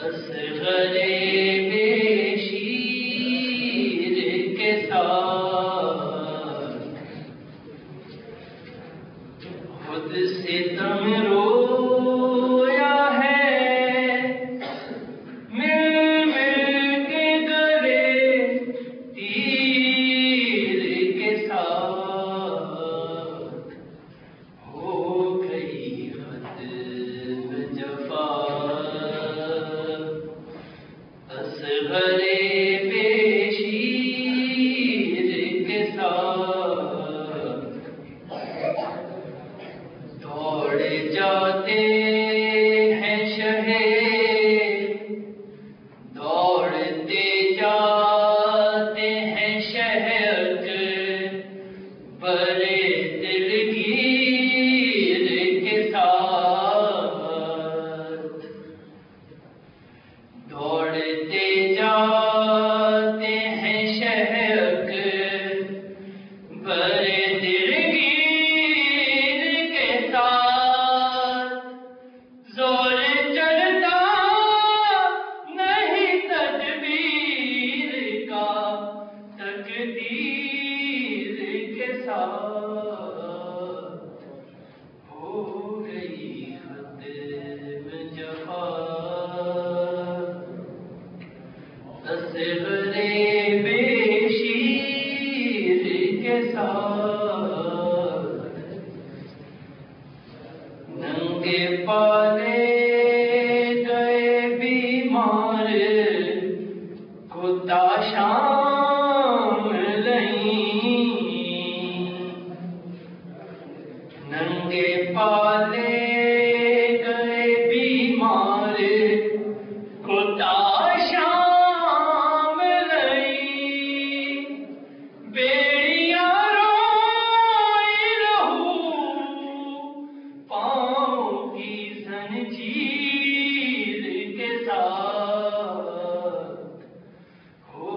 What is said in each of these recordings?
اصغر بے شیر کے ساتھ خود ستم رویا ہے، مل مل کے گلے تیر کے ساتھ ہو گئی ختم جفا، اصغر بے شیر کے ساتھ دوڑ جاتے ہیں شہر، دوڑتے جاتے ہیں شہر برے دلگیر کے ساتھ، دوڑتے جاتے ہیں شہر برے دلگیر کے ساتھ، زور چلتا نہیں تدبیر کا تقدیر کے ساتھ ہو گئی ختم جفا، اصغر بے شیر کے ساتھ ننگے پالے گئے بیمار کتا شام لئیں، ننگے پالے گئے بیمار کتا شام لئیں، بیڑیاں روئی رہو پاؤں کی زنجیر کے ساتھ ہو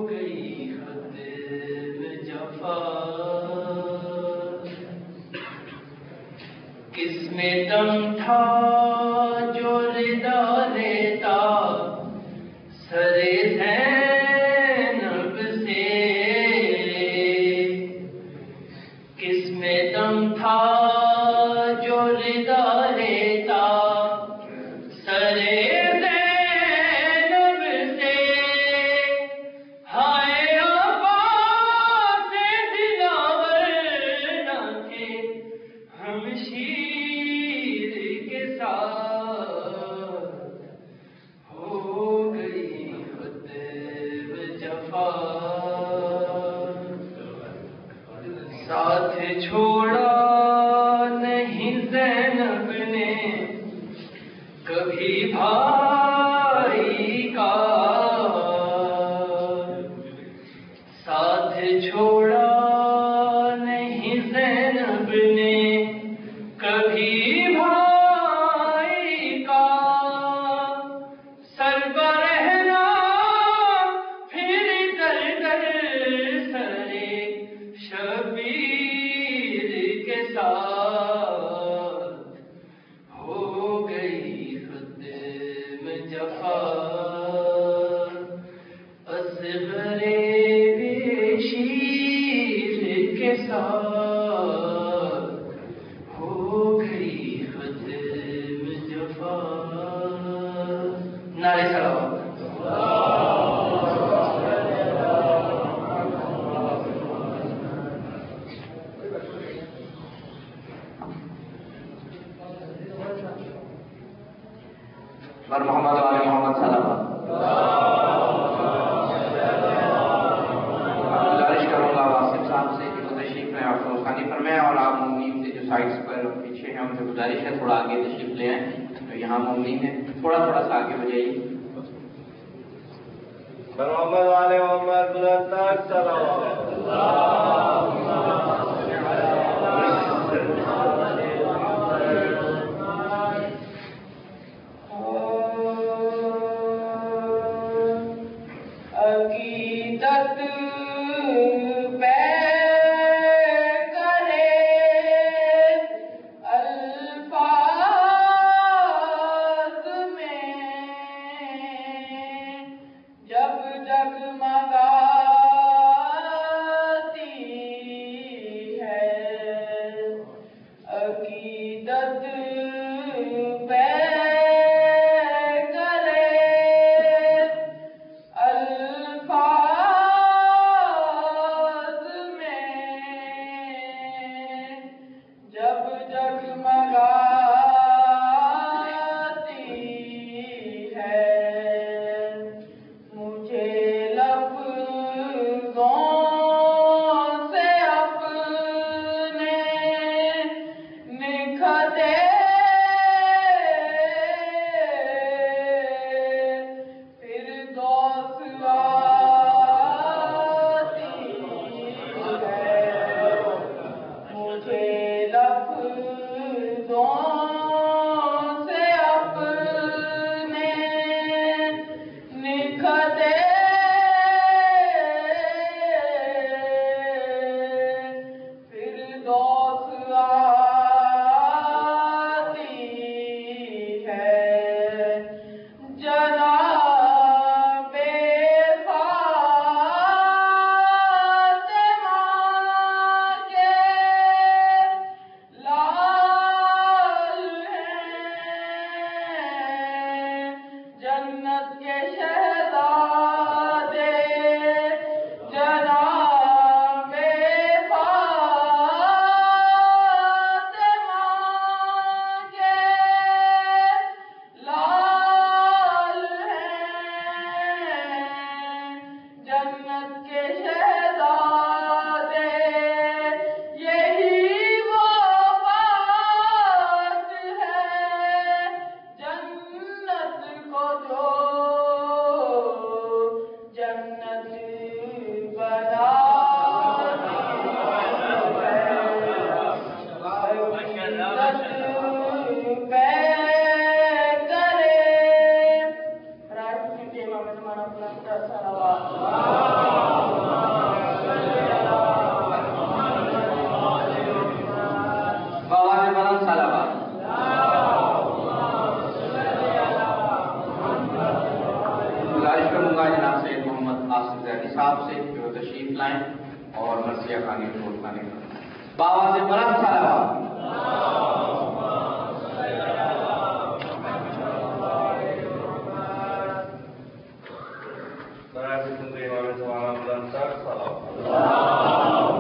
گئی ختم جفا، کس میں دم تھا جو ردا لیتا سر زینب سے، کس میں دم تھا جو ردا لیتا سر زینب سے، ہائے عباس دلاور نہ تھے ہم شیر کے ساتھ ہو گئی ختم جفا، ساتھ چھوڑا نہیں زینب نے کبھی بھائی کا، ساتھ چھوڑا نہیں زینب نے کبھی بھائی کا، سر برہنا پھر در در سرے شبیر کے ساتھ ہو گئی ختم جفا، اصغر بے شیر کے ساتھ ہو گئی ختم جفا، نعرہ صلوات۔ بر محمد و آل محمد سلام۔ گزارش کروں گا واسف صاحب سے کہ وہ تشریف میں افروز خانی فرمائیں، اور آپ مومنین سے جو سائڈس پر پیچھے ہیں ان سے گزارش ہے تھوڑا آگے تشریف لے آئیں، تو یہاں مومنین ہے تھوڑا تھوڑا سا آگے ہو جائیے۔ بر محمد و آل محمد بلند تک صلوات۔ عقیدت الفاظ میں جناب فاطمہ کے لال ہیں، جنت کے شہزادے جناب فاطمہ کے لال ہیں، جنت کے شہزادے، یہی وہ بات ہے جنت کو جو جنت گزارش کروں گا جناب سید محمد آصف زیدی صاحب سے کہ وہ تشریف لائیں اور مرثیہ خوانی کو اٹھانے کا باواز بلند صلوات. برائے حکم امام زمانہ بلند تر صلوات.